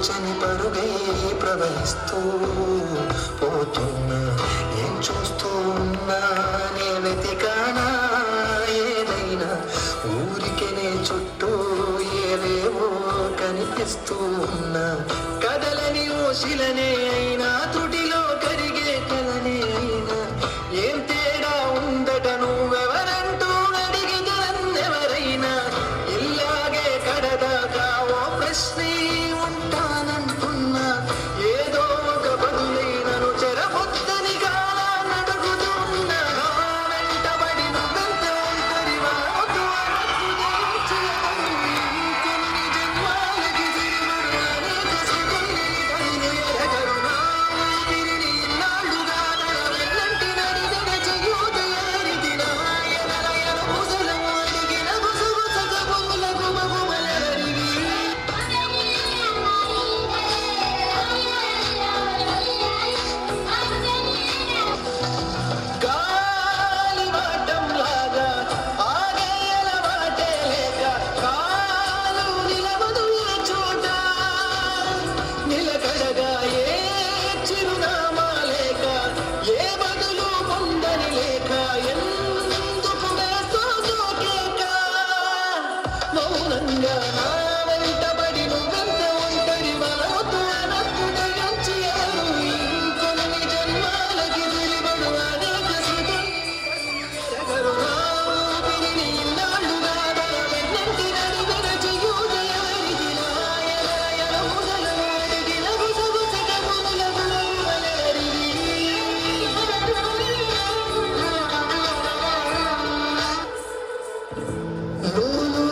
తోచని పరుగై ప్రవహిస్తూ పోతున్నా. ఏం చూస్తూ ఉన్నా నే వెతికానా ఏదైనా, ఊరికెనే చుట్టూ ఏవేవో కనిపిస్తూ ఉన్నా. కదలని ఓశిలనే అయినా, తుడిలో కరిగే కలనే అయినా, ఏం తేడా ఉందట నువ్వెవరంటూ అడిగితే నన్నెవరైనా. ఇల్లాగే కడదాకా ఓ ప్రశ్నే ఉంటానంటున్నా, ఏదో ఒక బదులైనను చెరబొద్దని కాలాన్నడుగుతూ ఉన్నా. నా వెంటబడి నువ్వెంత ఒంటరివా కొన్ని జన్మాలకి తిరుగుడు అనేక సుఖుల్ని తల్లి ఎరగరునా. ఊపిరిని ఇన్నాళ్ళుగా నా వెన్నంటి నడిగడ చెయ్యూత ఏరిదినా. ఎనరయన ముసలము అడిగిన గుసగుసగ పూల గుమగుమలరివి. గాలివాటంలాగా ఆగేయల వాటే లేక, కాలు నిలవదు ఏ చోట, నిలకడగా ఏ చిరునామా లేక, ఏ బదులు పొందని లేక, ఎందుకు వేస్తోందో కేక. మౌనంగా నా వెంటబడి నువ్వెంత ఒంటరివా వద్దు అనప్పుడే వచ్చి ఎవరు. ఇంకొన్ని జన్మాలకి తిరిగడు అనేక సుఖం ఎరగరు. నా ఊపిరిని ఇన్నాళ్ళుగా నా వెన్నంటి నడిగడ చెయ్యూత ఎవరిదినా. ఎనరయన ముసలము అడిగిన గుసగుసగ పూల గుమగుమలరివి. లోలో